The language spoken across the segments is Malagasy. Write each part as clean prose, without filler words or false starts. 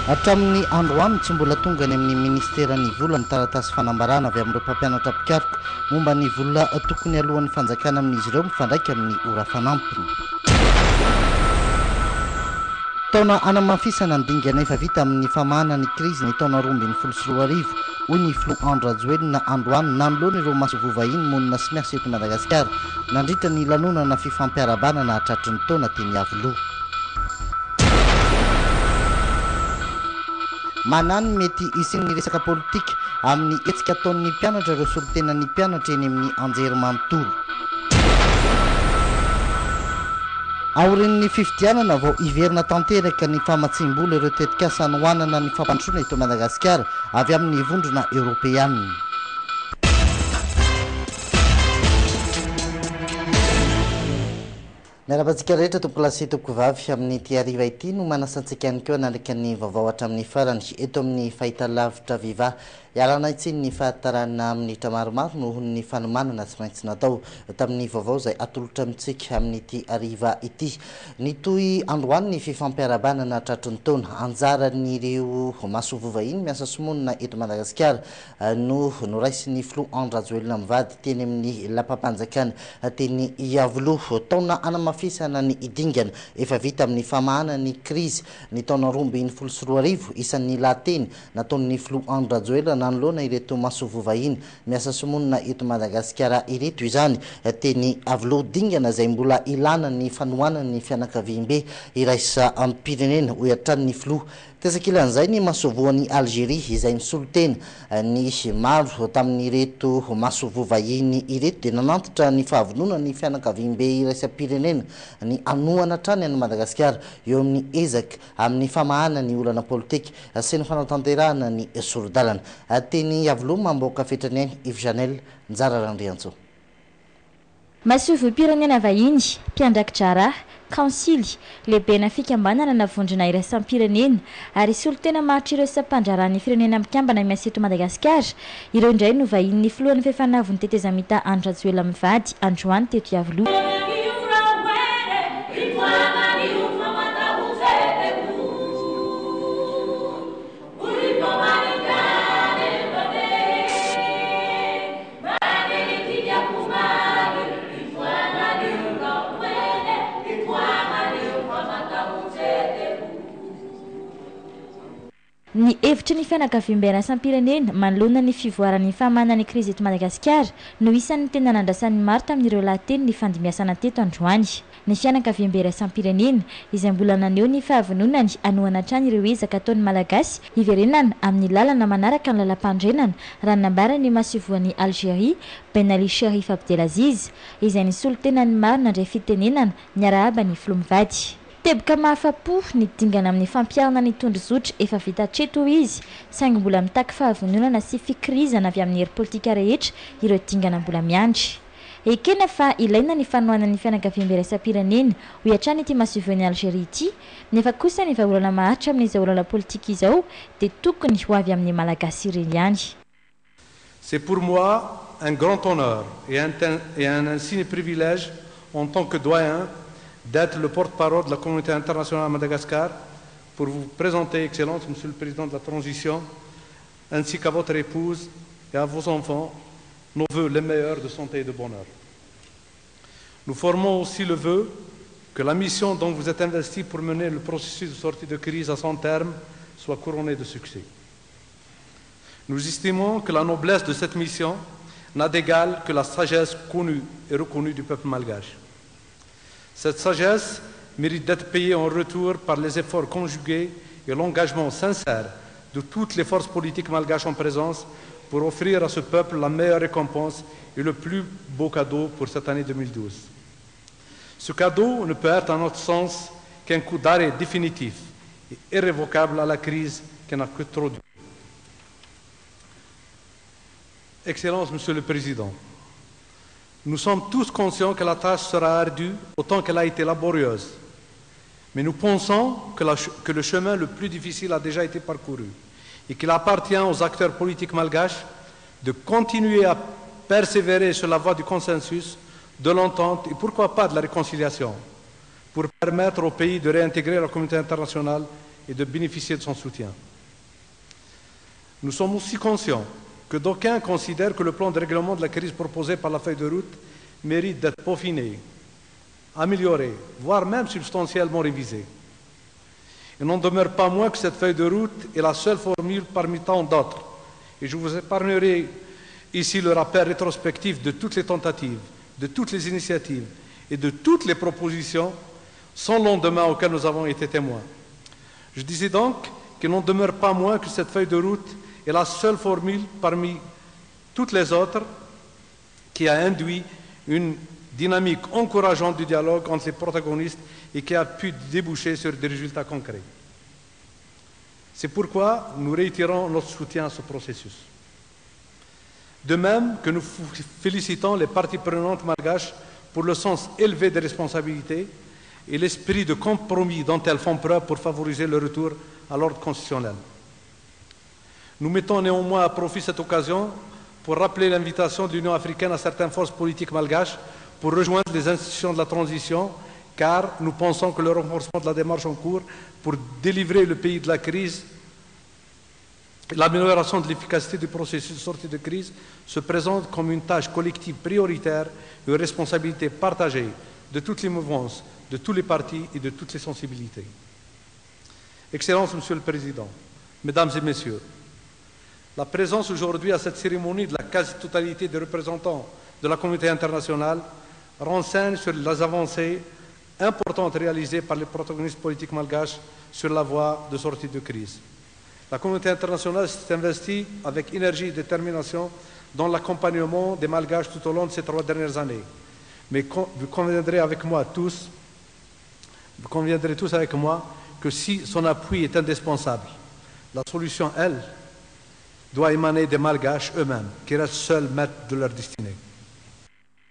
hatramin'ny androany tsy mbola tonga ny amin'ny ministerany vola ny taratasy fanambarana avy amin'ireo mpampianatra pikaroka momba ny vola tokony alohan'ny fanjakana amin'izy ireo mifandraika amin'ny ora fanampiny. Taona anamafisana ny dingana efa vita amin'ny famahana ny krizy ny taona 2024 hoy ny Floand Rajoelina androany nanoloana ireo masovo vahiny monina sy miasa eto Madagasikara nandritra ny lanonana fifampiarabana na hatratry ny taona teny Avoloha. Manany mety isin'ny resaka politika amin'ny hetsika ataon'ny mpianatra ireo solotenan'ny mpianatra eny amin'ny anjery manontolo. Aorin'ny fifidianana vao iverina tanteraka ny famatsim-bola ireo tetikasa anohanana ny fampandrosoana eto Madagasikara avy amin'ny vondrona Europeanina. Miarabantsika rehetra tompoko lasy tompoko vavy amin'ny ity hariva ity no manasantsika ihany koa nandrika ny vaovao hatramin'ny farany eto amin'ny fahitalavitra viva ialana itsiny ny fahatarana minitra maromaro noho ny fanomanana tsy maintsy natao tamin'ny vaovao izay atolotra amintsika amin'ity hariva ity. Nitoy androany ny fifampiarabana na hatratry ny taona anjaran'ireo masovo vahiny miasa somonina eto Madagasikara no noraisin'ny Floand Rajoelina mivady teny amin'ny lapampanjakana teny Avoloha. Taona anamafisana ny idingana efa vita amin'ny famahana ny krizy ny taona 2024 isan'ny lahateny nataon'ny Floand Rajoelina nanoloana ireto masovo vahiny miasa somonina eto Madagasikara ireto izany teny Avoloha dingana izay mbola ilana ny fanohanana ny fianakaviam-be iraisa amin'ny pirenena ho iatran'ny Floa. Tesakilan'izay ny masovoan'ny Algérie izay nisolotena ny maro tamin'ireto masovo vahiny ireto dia nanantitra ny fahavonona ny fianakaviam-be iraisam-pirenena ny anohana trany any Madagasikara eo amin'ny ezaka amin'ny famahana ny olana politika sy ny fanatanterahana ny sorodalana. Teny Avoloha mamboaka fetrany ainy Yves Janel Njara Randriantso. Masovo-pirenena vahiny mpiandraikitra raha kansily lehibe na fikambanana navondrona iraisam-pirenena ary solotena maritra ireo sampandraran'ny firenena mikambana miasa eto Madagasikara. Ireo indray no vahin'ny filohan'ny fifanavony tetezamita Andry Rajoelina mivady androany teto Avoloha. Ny hevitry ny fianakaviam-be iraisam-pirenena manoloana ny fivoaran'ny famahana ny krizy eto Madagasikara no isan'ny tena nandrasan'ny maro tamin'ireo lahateny ny fandimiasana teto androany. Ny fianakaviam-be iraisam-pirenena izay mbola naneho ny fahavononany anohana trany ireo ezaka ataon'ny malagasy iverenana amin'ny lalana manaraka ny lalam-pandrenana raha nambarany masovoan'ny Algérie Ben Ali Cherif Abdelaziz izay nisolotenan'ny maro nandray fitenenana niarahaba ny Floa mivady. Teboka mahafapo ny dingana amin'ny fampiarana ny tondro zotra efa vita hatreto izy saingy mbola mitaky fahavononana sy fikirizana avy amin'ny hery politika rehetra ireo dingana mbola miandry. Ekena fa ilaina ny fanohanana ny fianakaviam-be iraisam-pirenena ho iatrany ity masovoan'ny Algérie ity nefa kosa ny vahaolana maharitra amin'izao olana politika izao dia tokony ho avy amin'ny malagasy ireny ihany. C'est pour moi un grand honneur et un insigne privilège en tant que doyen d'être le porte-parole de la communauté internationale à Madagascar pour vous présenter, Excellence, Monsieur le Président de la Transition, ainsi qu'à votre épouse et à vos enfants, nos vœux les meilleurs de santé et de bonheur. Nous formons aussi le vœu que la mission dont vous êtes investi pour mener le processus de sortie de crise à son terme soit couronnée de succès. Nous estimons que la noblesse de cette mission n'a d'égal que la sagesse connue et reconnue du peuple malgache. Cette sagesse mérite d'être payée en retour par les efforts conjugués et l'engagement sincère de toutes les forces politiques malgaches en présence pour offrir à ce peuple la meilleure récompense et le plus beau cadeau pour cette année 2012. Ce cadeau ne peut être, à notre sens, qu'un coup d'arrêt définitif et irrévocable à la crise qui n'a que trop duré. Excellence, Monsieur le Président, nous sommes tous conscients que la tâche sera ardue autant qu'elle a été laborieuse. Mais nous pensons que le chemin le plus difficile a déjà été parcouru et qu'il appartient aux acteurs politiques malgaches de continuer à persévérer sur la voie du consensus, de l'entente et pourquoi pas de la réconciliation pour permettre au pays de réintégrer la communauté internationale et de bénéficier de son soutien. Nous sommes aussi conscients que d'aucuns considèrent que le plan de règlement de la crise proposé par la feuille de route mérite d'être peaufiné, amélioré, voire même substantiellement révisé. Il n'en demeure pas moins que cette feuille de route est la seule formule parmi tant d'autres. Et je vous épargnerai ici le rappel rétrospectif de toutes les tentatives, de toutes les initiatives et de toutes les propositions sans lendemain auxquelles nous avons été témoins. Je disais donc qu'il n'en demeure pas moins que cette feuille de route est la seule formule parmi toutes les autres qui a induit une dynamique encourageante du dialogue entre les protagonistes et qui a pu déboucher sur des résultats concrets. C'est pourquoi nous réitérons notre soutien à ce processus. De même que nous félicitons les parties prenantes malgaches pour le sens élevé des responsabilités et l'esprit de compromis dont elles font preuve pour favoriser le retour à l'ordre constitutionnel. Nous mettons néanmoins à profit cette occasion pour rappeler l'invitation de l'Union africaine à certaines forces politiques malgaches pour rejoindre les institutions de la transition, car nous pensons que le renforcement de la démarche en cours pour délivrer le pays de la crise, l'amélioration de l'efficacité du processus de sortie de crise se présente comme une tâche collective prioritaire et une responsabilité partagée de toutes les mouvances, de tous les partis et de toutes les sensibilités. Excellences, Monsieur le Président, Mesdames et Messieurs, la présence aujourd'hui à cette cérémonie de la quasi-totalité des représentants de la communauté internationale renseigne sur les avancées importantes réalisées par les protagonistes politiques malgaches sur la voie de sortie de crise. La communauté internationale s'est investie avec énergie et détermination dans l'accompagnement des malgaches tout au long de ces 3 dernières années. Mais vous conviendrez tous avec moi que si son appui est indispensable, la solution, elle, doit émaner des malgaches eux-mêmes, qui restent seuls maîtres de leur destinée.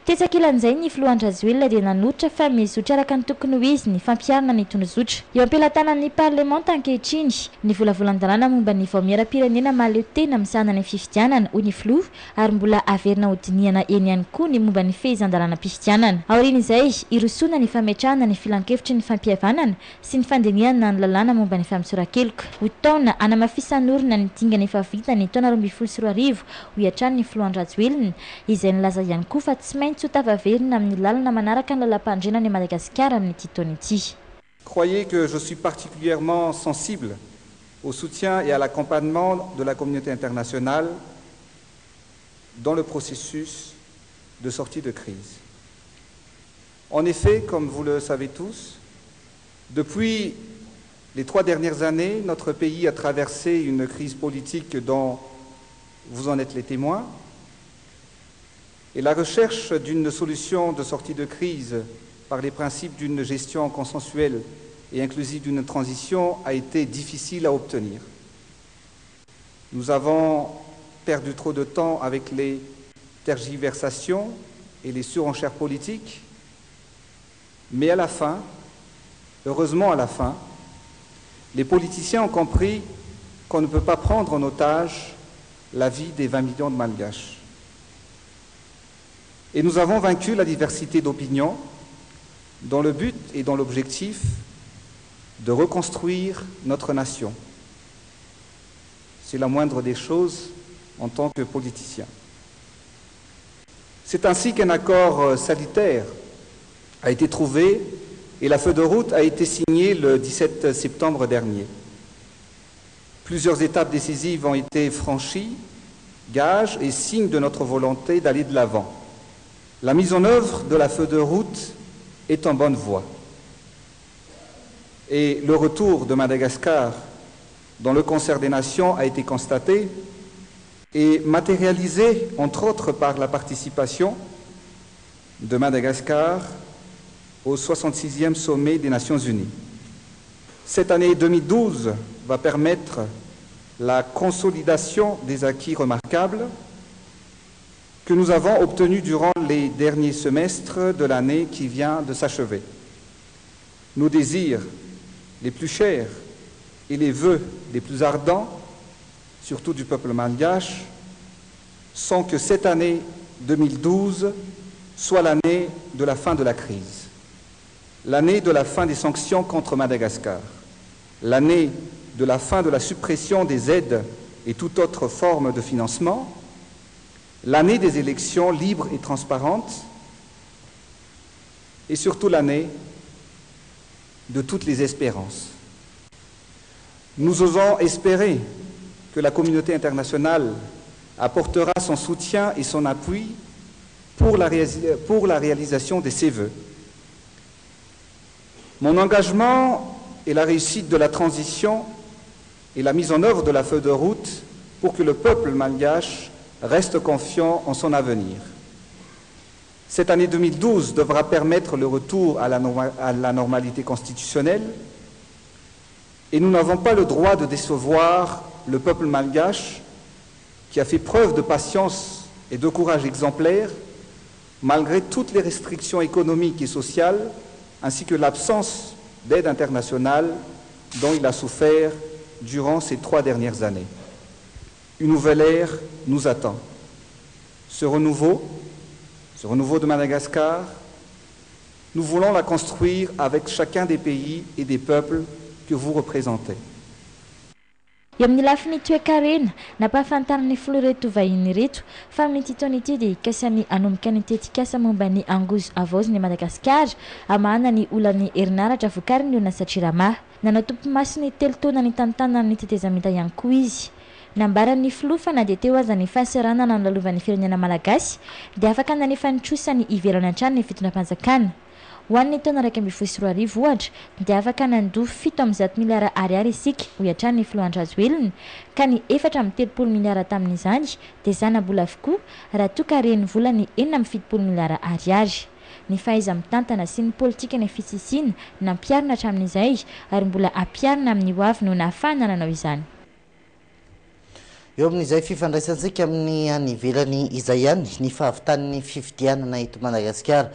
Tetsakilan'izay ny filohandra Zoila dia nanotra fa mizotra araka ny tokony ho izy ny fampiarana ny tondrozotra. Eo am-pelatanan'ny parlemanta ankehitriny ny volavolan-dalàna momba ny vao miaram-pirenena mahaleo tena misahana ny fifidianana hoy ny filoha ary mbola averina ho dinihana eny ihany koa ny momba ny fehezan-dalàna mpifidianana. Aorian'izay irosoana ny fametrahana ny filan-kevitry ny fampihavana sy ny fandinihana ny lalàna momba ny famisorakeloka. Ho taona anamafisan'orina ny dingana efa vita ny taona 2024 ho iatrany ny filohandra Zoila izay nilaza ihany koa fa tsy maintsy Croyez que je suis particulièrement sensible au soutien et à l'accompagnement de la communauté internationale dans le processus de sortie de crise. En effet, comme vous le savez tous, depuis les 3 dernières années, notre pays a traversé une crise politique dont vous en êtes les témoins. Et la recherche d'une solution de sortie de crise par les principes d'une gestion consensuelle et inclusive d'une transition a été difficile à obtenir. Nous avons perdu trop de temps avec les tergiversations et les surenchères politiques, mais à la fin, heureusement à la fin, les politiciens ont compris qu'on ne peut pas prendre en otage la vie des 20 millions de Malgaches. Et nous avons vaincu la diversité d'opinions dans le but et dans l'objectif de reconstruire notre nation. C'est la moindre des choses en tant que politicien. C'est ainsi qu'un accord salutaire a été trouvé et la feuille de route a été signée le 17 septembre dernier. Plusieurs étapes décisives ont été franchies, gages et signes de notre volonté d'aller de l'avant. La mise en œuvre de la feuille de route est en bonne voie. Et le retour de Madagascar dans le concert des nations a été constaté et matérialisé, entre autres, par la participation de Madagascar au 66e sommet des Nations Unies. Cette année 2012 va permettre la consolidation des acquis remarquables que nous avons obtenus durant les derniers semestres de l'année qui vient de s'achever. Nos désirs les plus chers et les vœux les plus ardents, surtout du peuple malgache, sont que cette année 2012 soit l'année de la fin de la crise, l'année de la fin des sanctions contre Madagascar, l'année de la fin de la suppression des aides et toute autre forme de financement, l'année des élections libres et transparentes, et surtout l'année de toutes les espérances. Nous osons espérer que la communauté internationale apportera son soutien et son appui pour la réalisation de ces vœux. Mon engagement est la réussite de la transition et la mise en œuvre de la feuille de route pour que le peuple malgache reste confiant en son avenir. Cette année 2012 devra permettre le retour à la normalité constitutionnelle et nous n'avons pas le droit de décevoir le peuple malgache qui a fait preuve de patience et de courage exemplaire malgré toutes les restrictions économiques et sociales ainsi que l'absence d'aide internationale dont il a souffert durant ces 3 dernières années. Une nouvelle ère nous attend. Ce renouveau de Madagascar, nous voulons la construire avec chacun des pays et des peuples que vous représentez. Eo amin'ny lafiny toe-karena nampahafantarany filoha reto vahiny reto fa amin'ity taona ity dia ikasany anomboka ny tetikasa momba ny angozo avaoziny Madagasikara amahana ny olany herinaratra vokariny eo na Satriramah. Nanao tompomasiny 3 taona ny tantanany tetezamita ihany koa izy. Nambaran'ny filoha fa na dia teo aza ny fahasaranana ny lalovan'ny firenena malagasy dia afaka nanefa nitrosany ivelany hatrany ny fitondram-panjakana. Ho an'ny taona 2024 ohatra dia afaka nandoa 7 miliara ariary isika ho hatrany ny filoha Andrazjoelina ka ny 4.30 miliara tamin'izany dia zana mbola avokoa raha toa ka reny volany 7.70 miliara ariary. Ny fahaiza mitantana sy ny politika ny fisisiana nampiarina hatramin'izay ary mbola ampiarina amin'ny hoavy no nahafahana nanao izany. Eo amin'izay fifandraisantsika amin'ny any ivelany izay ihany ny fahavitan'ny fifidianana eto Madagasikara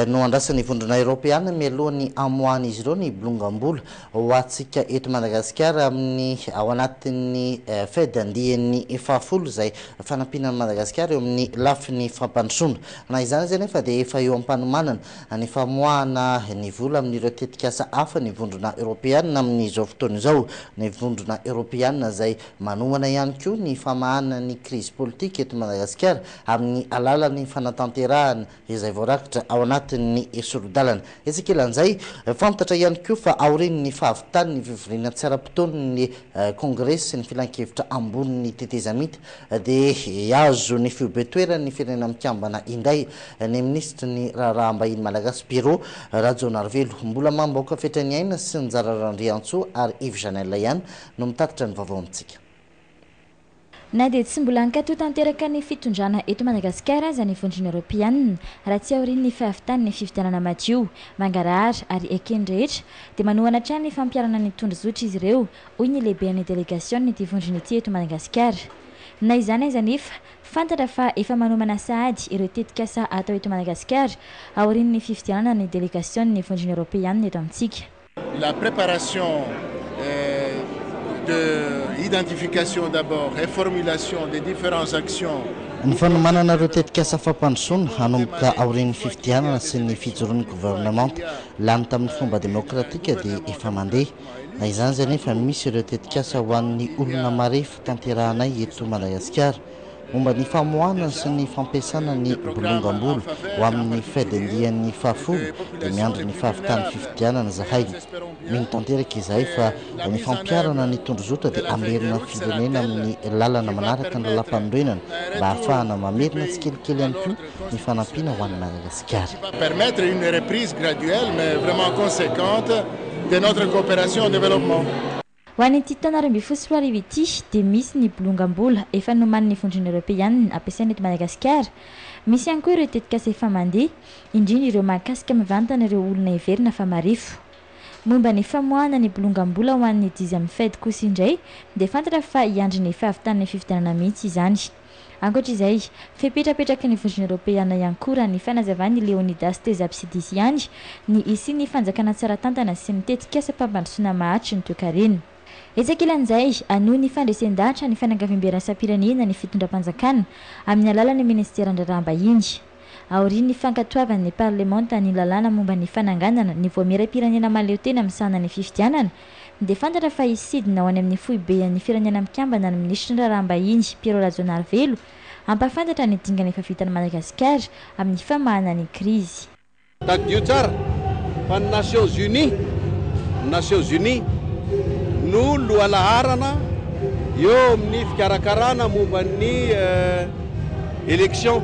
no andrasan'ny vondrona Europeana mialohan'ny amoahana izy ireo ny bolongambola ho antsika eto Madagasikara amin'ny ao anatin'ny fedy andihan'ny 10 izay fanampianan'ny Madagasikara eo amin'ny lafiny fampandrosoana. Na izany zay nefa dia efa eo am-panomanana ny famoahana ny vola amin'ireo tetikasa hafa ny vondrona Europeana amin'izao fotoana izao. Ny vondrona Europeana izay manomana ihany koa ny famahana ny crise politique eto Madagasikara amin'ny alalan'ny fanatanterahana izay voarakitra ao anatin'ny sorodalana. Ezekelan'izay fantatra ihany koa fa aorian'ny fahavitany ny fivoriana tsara-potoan'ny congrès sy ny filan-kevitra ambonin'ny tetezamita dia azo ny fiobetoerany firenena mikambana indray ny ministra ny raharaham-bahiny malagasy bureau Rajon Arvelo mbola mamboaka fetrany aina sy njara randriantsoa ary Yves Janel ihany no mitatitra ny vaovao amintsika. Na dia tsy mbola ankatoa tanteraka ny fitondrana eto Madagasikara aza ny vondrona Europeana raha tsy aorian'ny fahavitany ny fifidianana madio mangarahara ary ekeny rehetra dia manohana hatrany ny fampiarana ny tondrozotra izy ireo hoy ny lehiben'ny delegasion ity vondrona ity eto Madagasikara. Na izany aiza nefa fantatra fa efa manomana sahady ireo tetikasa atao eto Madagasikara aorian'ny fifidianana ny delegasion ny vondrona Europeana eto amintsika. La préparation de identification d'abord et formulation des différentes actions. Ny fanomanana ireo tetikasa fampandrosoana hanomboka aorian'ny fifidianana sy ny fijoroan'ny gouvernement lany tamin'ny fomba demokratika dia efa mandeha. Na izany zay nefa misy ireo tetikasa ho an'ny olona marefo tanterahanay eto Madagasikara momba ny famoahana sy ny fampiasana ny bolongambola ho amin'ny fedy andihan'ny 10 dia miandry ny fahavitan'ny fifidianana zahay. Mino tanteraka izay fa ny fampiarana ny tondrozotra dia amerina ny firenena amin'ny lalana manaraka ny lalam-panorenana mba ahafahana mamerina tsy kelikely ihany koa ny fanampiana ho an'ny Madagasikara. Permettre une reprise graduelle mais vraiment conséquente de notre coopération au développement. Ho an'ity taona 2024 ity dia misy ny bolongambola efa noman'ny vondrona Europeana ampiasaina eto Madagasikara. Misy ihany koa ireo tetikasa efa mandeha indrindra ireo mahakasika mivantana ireo olona heverina fa marifo. Momba ny famoahana ny bolongambola ho an'ny 10 fedy kosa indray dia fantatra fa hiandry ny fahavitan'ny fifidianana mihitsy izany. Ankoatra izay, fepetrapetraka ny vondrona Europeana ihany koa raha ny fanazavany Leonidas Tezapsidis ihany ny isi ny fanjakana tsara tantana sy ny tetikasa mpampandrosoana mahatry ny toe-karena. Ezekelan'izay anohy ny fandresen-dahatra ny fianakaviam-berana sampirenena ny fitondram-panjakana amin'ny alalan'ny ministera an-draraham-bahiny. Aorian'ny fankatoavan'ny parlemanta ny lalàna momba ny fananganana ny voameram-pirenena mahaleo tena misahana ny fifidianana dia fantatra fa isidina ho any amin'ny foiben'ny firenena mikambana ny ministra ny raharaham-bahiny Pierrot Lazonarvelo ampafantatra ny dingana efa vitany Madagasikara amin'ny famahana ny krizy. Taddio tsara fa ny Nations Unies no lohalaharana eo amin'ny fikarakarana momban'ny élection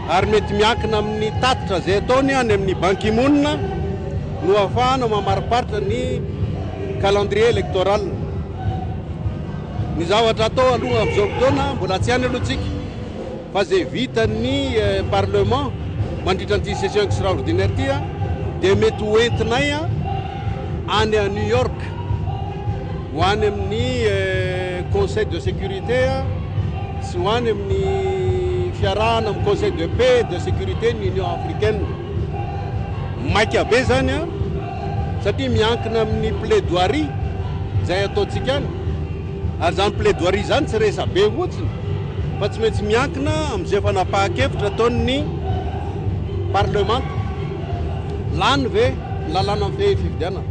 ary mety miankina amin'ny tatitra zay ataony any amin'ny Ban Ki-moon no ahafahana mamariparitra ny calendrier électoral. Ny zavatra atao aloha amin'izao fotoana mbola tsy any aloha tsika fa zay vitan'ny parlement mandritra an'ity session extraordinaire ty dia mety hoentinay any à New York ho any amin'ny conseil de sécurité sy ho any amin'ny fiarahana amin'ny conseil de paix et de sécurité ny Union africaine. Maika be zany satria miankina amin'ny plaidoirie zay ataontsika any ary zany plaidoirie zany tsy resa be fotsiny fa tsy maintsy miankina amin'izay efa napahan-kevitra ataon'ny parlement. Lany ve lalàna amin'ny fifidianana,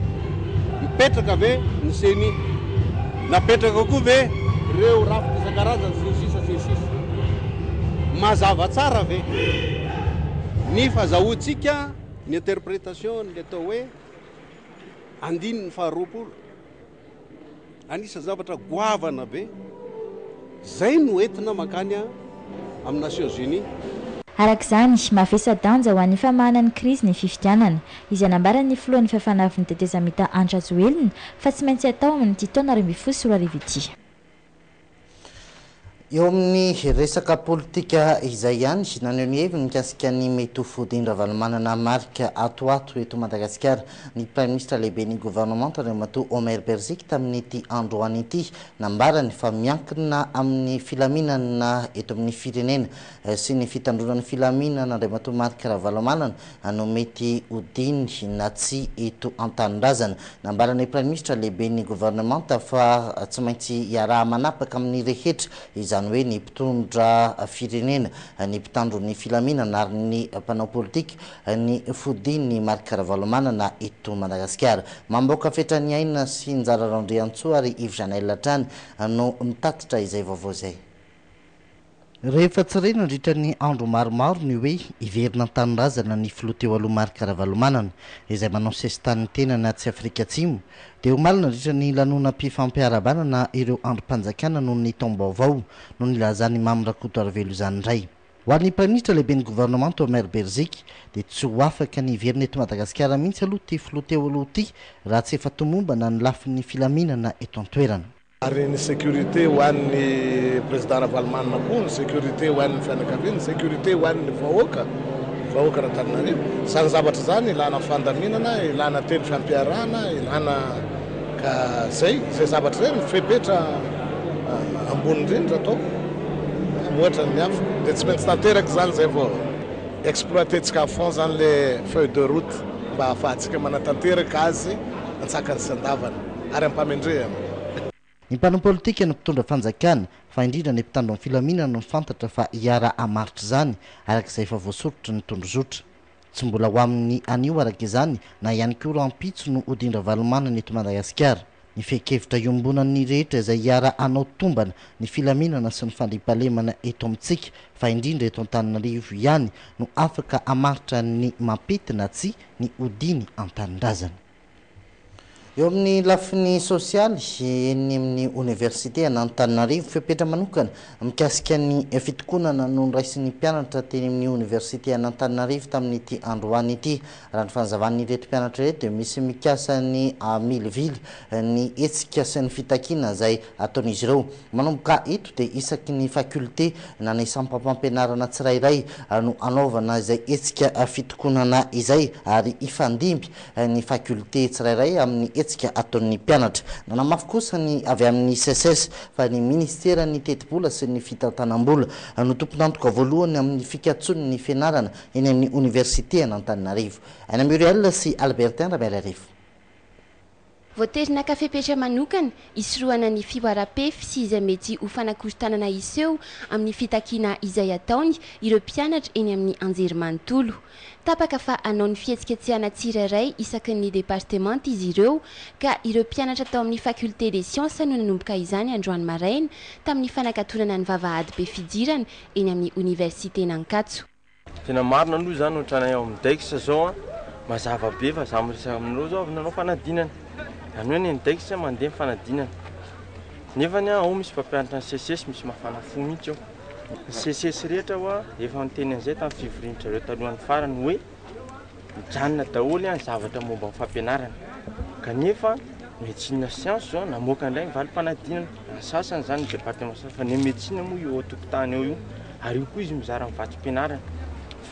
mipetraka ve ny CENI, napetraka koa ve ireo rafitra isan-karazany sisisa mazava tsara ve ny fahazahoantsika ny interprétation ny atao hoe andininy faharoapolo anisa zavatra goavana be zay no entina makany amin'ny Nations Unies. Arak'izany mavesa-danja ho an'ny famahana ny krizy ny fifidianana izay nambaran'ny filohan'ny fahafanavin'ny tetezamita Andrajoelina fa tsy maintsy atao amin'ity taona 2024 ity. Eo amin'ny resaka politika izay ihany naneho ny heviny mikasika ny mety ho fodin-dra valomanana marika atoato eto Madagasikara ny Prime Ministre lehibe ny gouvernement Andriamatoa Omer Berzik tamin'ity androany ity nambarany fa miankina amin'ny filaminana eto amin'ny firenena sy ny fitandronan'ny filaminana Andriamatoa marika ravalomanana no mety hodiny na tsy eto an-tanindrazana. Nambarany Prime Ministre lehibe ny gouvernement fa tsy maintsy iaraha manapaka amin'ny rehetra izany hoe ny mpitondra firenena ny mpitandron'ny filaminana ary ny mpanao politika ny fodiny marika ravalomanana eto Madagasikara. Mamboaka fetrany aina sy njara raondriantsoa ary Yves Janel Latrany no mitatitra izay vaovao zay. Rehefa tsirena nandritra ny andro maromaro ny hoe iverina an-tanindrazana ny filoha teo aloha marika ravalomanana izay manao sesitany tena na tsy Afrika Atsimo dia omalina nandritra ny lanonam-pifampiarabanana ireo androm-panjakana noho ny taom-baovao no nilazany Mamy Rakoto Arvelo izany indray. Ho an'ny Prime Ministre lehibe ny gouvernement Omer Berzik dia tsy ho afaka ny iverina eto Madagasikara mihitsy aloha ty filoha teo aloha ty raha tsy efa tomombana ny lafin'ny filaminana eto an-toerana. Ary ny sécurité ho an'ny président Ravalomanana koa, ny sécurité ho an'ny fianakaviana, ny sécurité ho an'ny vahoaka Antananarivo. Zany zavatra zany ilana fandaminana, ilana teny fampiarahana, ilana ka zay zavatra zay mifepetra ambony indrindra atao ohatra ny hafa dia tsy maintsy tanteraka zany zay vao exploitentsika à fond zany le feuille de route mba ahafahantsika manatanteraka azy antsakany sy andavana ary ampamendrehana. Ny mpanao politika no mpitondra fanjakana fa indrindra ny mpitandro amin'ny filaminana no fantatra fa hiara hamaritra zany arak'izay efa voasoritra ny tondrozotra. Tsy mbola ho amin'ny anio araka izany na ihany koa rampitso no hodindra valomanana eto Madagasikara. Ny fekevitra iombonan'ny rehetra izay hiara hanao tombana ny filaminana sy ny fandriampahalemana eto amintsika fa indrindra eto Antananarivo ihany no afaka hamaritra ny mampitina tsy ny hodiny an-tanindrazana. Eo amin'ny lafiny sosialy eny amin'ny université an'Antananarivo fepetra manokana mikasika ny fitokonana no niraisin'ny mpianatra teny amin'ny université an'Antananarivo tamin'ity androany ity. Raha ny fanzavan'ny reto mpianatra reto dia misy mikasa ny milivily ny hetsika sy ny fitakiana izay ataon'izy ireo. Manomboka eto dia isaky ny faculté na ny sampam-pampianarana tsirairay no anaovana izay hetsika fitokonana izay ary ifandimby ny faculté tsirairay amin'ny hetsika ataon'ny mpianatra. Nanamafy kosa ny avy amin'ny SSS fa ny ministera ny teti-bola sy ny fitantanam-bola no tompon'antoka voalohany amin'ny fikatsony ny fianarana eny amin'ny université an'Antananarivo. Ana Muriel sy Albertin Raberarivo. voaterina kafepetra manokana isoroana ny fihoara-pefy sy izay mety ho fanakorontanana iseho amin'ny fitakiana izay ataony ireo mpianatra eny amin'ny anjerimanontolo. Tapaka fa anao ny fihetsiketsehana tsirairay isaky ny departemanta izy ireo ka ireo mpianatra tao amin'ny faculté des sciences no nanomboka izany androany maraina tamin'ny fanakatonana ny vavahady be fidirana eny amin'ny université n'Ankatso. Tena marina aloha zany ohatranay ao amin'ny DEX zao mazava be fa zaho miresaka aminareo zao avy nanao fanadinana. Any hoe ny DEX mandeha fanadinana. Nefany ao misy mpampianatra ny CCS misy mafana fo mihitsy ao. Ny CCS rehetra hoa efa niteny an'izay tamin'ny fivorian'izareo talohan'ny farany hoe mijanona daholo ny zavatra momba ny fampianarana. Kanefa médecine science zao namoaka indray valim-panadinana. Sasany zany département fa ny médecine moa io tokotany eo io ary io koa izy mizara ny vatim-pianarana.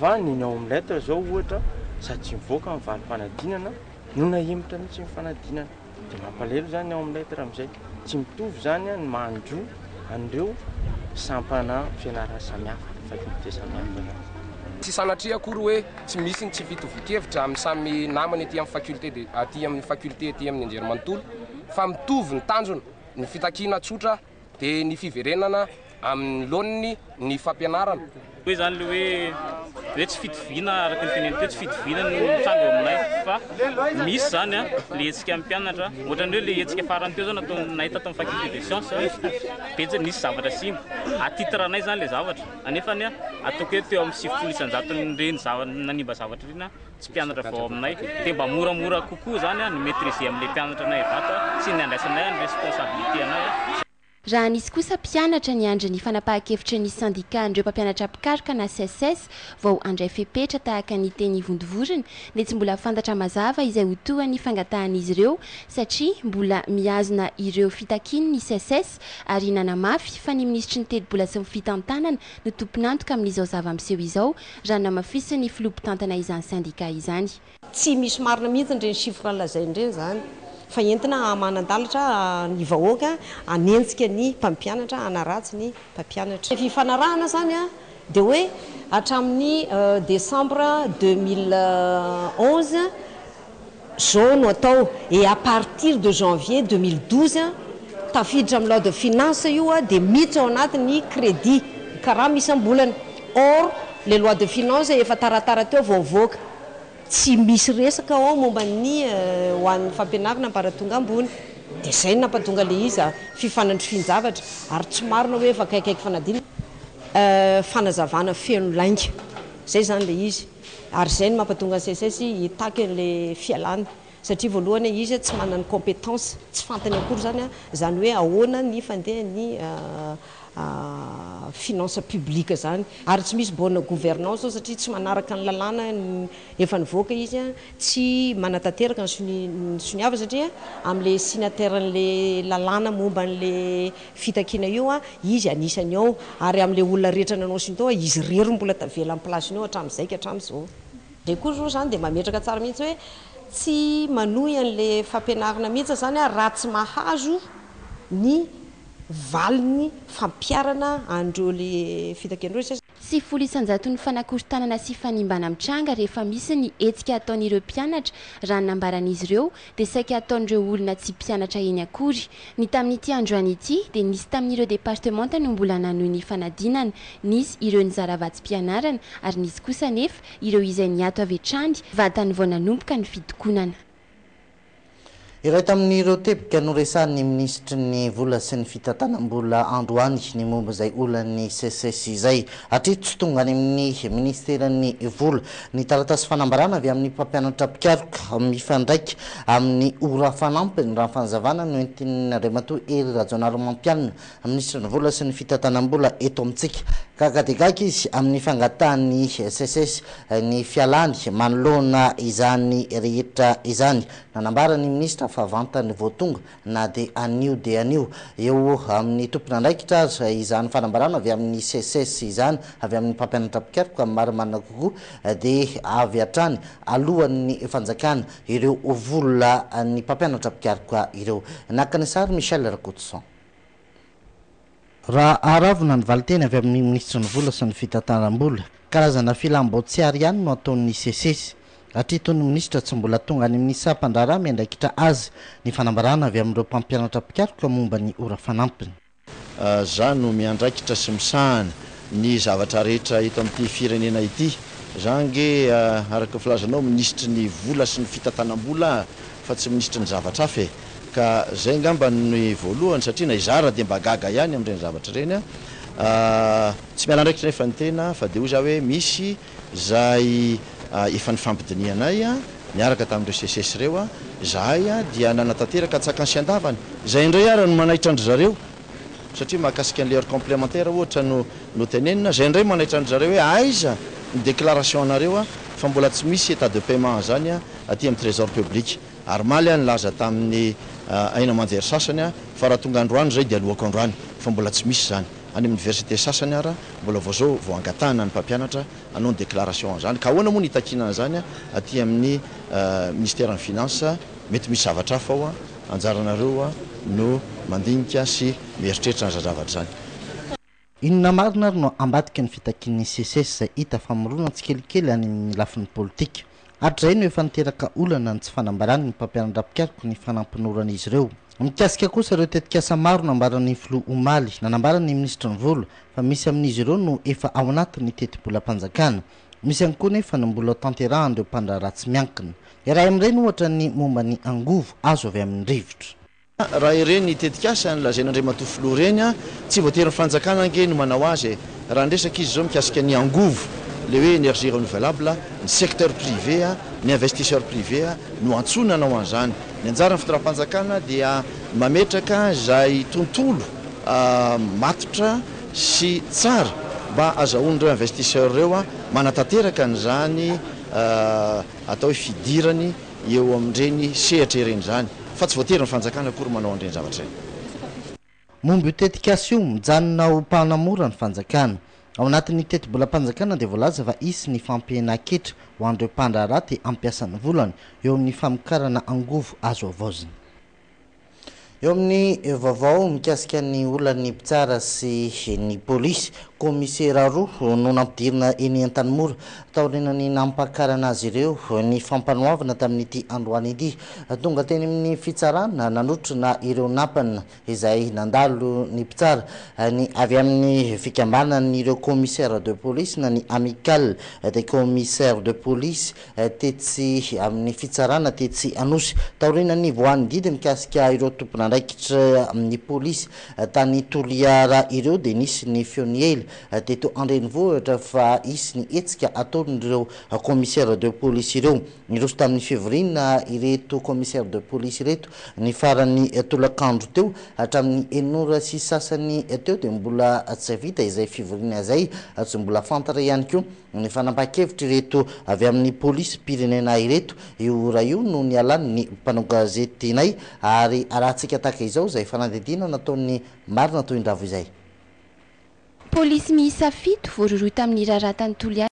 Fa ny ao amin'ny lettre zao ohatra sady mivoaka ny valim-panadinana no nahemitra mihitsy ny fanadinana. Dia mampalahelo zany ao amin'ny lettre amin'izay. Tsy mitovy zany ny mahandro an'ireo sampana fianarana samihafa, faculté samihafa. Tsy sanatria akory hoe tsy misy ny tsy fitovikevitra amin'ny samy namany aty amin'ny faculté aty amin'ny faculté aty amin'ny anjerimanontolo fa mitovy ny tanjona ny fitakiana tsotra dia ny fiverenana amin'ny laoniny ny fampianarana. Hoe zany le hoe tsy fitoviana araka ny teneniteo tsy fitoviana no mitsango aminay fa misy zany le hetsika amin'ny mpianatra ohatrany hoe le hetsika farany teo zao natao nahita tamin'ny faculté des sciences betsaka nisy zavatra simba atitranay zany le zavatra anefa ny ataoko hoe teo amin'ny 700 reny nanimba zavatra reny tsy mpianatra vao aminay dia mba moramora kokoa zany ny maîtriser amin'le mpianatra anay vata sy ny andraisanay ny responsabilité anay. Raha nisy kosa mpianatra ny andro ny fanapahan-kevitra ny syndicat andreo mpampianatra pikaroka na CSS vao andray fepetra tahaka ny teny vondovorona dia tsy mbola fantatra mazava izay ho toa ny fangatahan'izy ireo satria mbola mihazona ireo fitakiny ny CSS ary nanamafy fa ny ministry ny tedi-bola sy ny fitantanana no tomponantoka amin'izao zava-miseho izao raha namafisy ny filompitantana izany syndicat izany. Tsy misy marina mihitsy ireny chiffre lazaindreny zany. Fa entina manandalatra ny vahoaka anentsika ny mpampianatra anaratsy ny mpampianatra. Fifanarahana zany dia hoe hatramin'ny décembre 2011 zao no atao et à partir de janvier 2012 tafiditra amin'ny loi de finance io dia miditra ao anatin'ny crédit karaha misy ambolana. Or les lois de finance efa taratara teo vao mivoaka. Tsy misy resaka ao momba ny ho an'ny fampianarana ambaratonga ambony dia izay nampatonga le izy fifanandrofian-javatra ary tsy marina hoe efa kaikaiky fanadina fanazavana feno lainga zay zany le izy ary izay no mampatonga ny CSS hitaky an'le fialana satria voalohany izy tsy manana compétence tsy fantany akory zany hoe ahoana ny fandehan'ny finance publique zany ary tsy misy bonne gouvernance satria tsy manaraka ny lalàna efa nivoaka izy tsy manatanteraka ny soniava satria amin'le signataire-n'le lalàna momba n'le fitakiana io izy anisany ao ary amin'le olona rehetra nanao siny tao izy rery mbola tavela amin'ny plasiny ao hatramin'izay ka hatramin'izao. Dia koa zao zany dia mametraka tsara mihitsy hoe tsy manohy an'le fampianarana mihitsy zany raha tsy mahazo ny valiny fampiarana andreo le fitakian'ireo. Sy folo isanjato ny fanakorontanana sy fanimbana mitranga rehefa misy ny hetsika ataon'ireo mpianatra raha nambaran'izy ireo dia saika ataon'ireo olona tsy mpianatra eny akory. Ny tamin'ity androany ity dia nisy tamin'ireo departemanta no mbola nanohy ny fanadinana, nisy ireo nizaravatsim-pianarana ary nisy kosa nefa ireo izay niato avy hatrany vatany vao nanomboka ny fitokonana. Iray tamin'ireo tebika no resahan'ny ministry ny vola sy ny fitantanam-bola androany ny momba izay olan'ny CSS izay hatreto tsy tonga any amin'ny ministeran'ny vola ny taratasy fanambarana avy amin'ny mpampianatra pikaroka mifandraika amin'ny ora fanampy ny raha fanazavana no entin'ny Andriamatoa Hery Rajaonarimampianina ministry ny vola sy ny fitantanam-bola eto amintsika kakadigaka izy amin'ny fangatahan'ny CSS ny fialany manoloana izany rehetra izany nanambarany ministra fa vantany voatonga na dia anio eo amin'ny tompona andraikitra izany fanambarana avy amin'ny CSS izany avy amin'ny mpampianatra pikaroka marimarina kokoa dia avy hatrany alohan'ny fanjakana ireo vola ny mpampianatra pikaroka ireo. Nakany sary Michel Rakotson. Raha aravina ny valiteny avy amin'ny ministra ny vola sy ny fitantaram-bola karazana filambotsy ihany no ataon'ny CSS Hatretony ministra tsy mbola tonga any amin'ny sampandrara miandraikitra azy ny fanambarana avy amin'ireo mpampianatra pikaroka momba ny ora fanampiny. Za no miandraikitra sy misahana ny zavatra rehetra eto amin'ity firenena ity. Zange araka filazanao ministry ny vola sy ny fitantanam-bola fa tsy ministry ny zavatra hafa ka zay ngamba ny voalohany satria na izara dia mba gaga ihany amin'ireny zavatra ireny tsy miala andraikitra nefa ny tena fa dia hoy za hoe misy zay efa nifampidinianay miaraka tamin'ireo CSS ireo zahay dia nanatanteraka tsaka ny siandavany zay indray ara no manaitra andry zareo satria mahakasika an'le heure complémentaire ohatra no tenenina zay indray manaitra andry zareo hoe aiza ny déclaration anareo fa mbola tsy misy état de paiement zany aty amin'ny trésor public ary maly nilaza tamin'ny aina manjery sasany fa raha tonga androany zay dia alohako androany fa mbola tsy misy zany any amin'ny université sasany ara mbola vao angatahana ny mpampianatra anao ny déclaration zany ka ahoana moa ny hitakina zany aty amin'ny ministère ny finance mety misy zavatra hafa ao anjaranareo no mandinika sy mieritreritra ny zavatra zany. Inona marina ary no ambadika ny fitakin'ny CSS zay hita famoronana tsikelikely any amin'ny lafin'ny politika. Hatrizay no efa niteraka olana ny tsy fanambarany ny mpampianatra pikaroka ny fanampinoran izy ireo. Mikasika kosa ireo tetikasa maro nambaran'ny Filoha Omaly nanambarany ministra ny volo fa misy amin'izy ireo no efa ao anatin'ny teti-bolam-panjakana. Misy ihany koa nefa no mbola tanterahan'ireo mpandraharaha tsy miankina. Iray amin'ireny ohatra ny momba ny angovo azo avy amin'ny rivotra. Raha ireny tetikasa lazain'Andriamatoa Filoha reny tsy voatery fanjakana ange no manao azy raha ndresaka izy zao mikasika ny angovo le hoe énergie renouvelable ny secteur privé ny investisseur privé no antsonana ao an'izany ny anjara ny fitondram-panjakana dia mametraka zay tontolo matotra sy tsara mba azahoan'ireo investisseur ireo manatanteraka n'izany atao hoe fidirany eo amin'ireny sehatra ireny zany fa tsy voatery ny fanjakana akory manao an'ireny zavatra ireny. Momba io tetikasa io mijanona ho mpanamora ny fanjakana. Ao anatin'ny teti-bolam-panjakana dia voalaza fa isy ny fampiena-ketra ho an'ireo mpandraharaha te ampiasany volany eo amin'ny famokarana angovo azo avaoziny. Eo amin'ny vaovao mikasika ny olany mpitsara sy ny polisy komisera roa no nampidirina eny Antanimora taorinany nampakarana azy ireo ny fampanoavana tamin'ity androany ity. Tonga teny amin'ny fitsarana nanotrona ireo nampana izay nandalo ny mpitsara ny avy amin'ny fikambanan'ireo commissaire de police na ny amical des commissaires de police tetsy amin'ny fitsarana tetsy Anosy taorinany voan'ny didy mikasika ireo tompon'andraikitra amin'ny polisy tany Toliara ireo dia nisy ny feoniely teto Andrenivohitra fa isy ny etsika ataon'ireo commissaire de police ireo niroso tamin'ny février ireto commissaire de police ireto ny farany tolakandro teo hatramin'ny enora sy sasany teo dia mbola tsy vita izay février zay tsy mbola fantatra ihany koa ny fanapakevitra ireto avy amin'ny polisy pirenena ireto io raha io no nialany ny mpanao gazetinay ary arahantsika tahaka izao izay fanadidina nataon'ny marina toy indravo izay. Polisy miisa 7 voaroroy tamin'ny raratany Toliara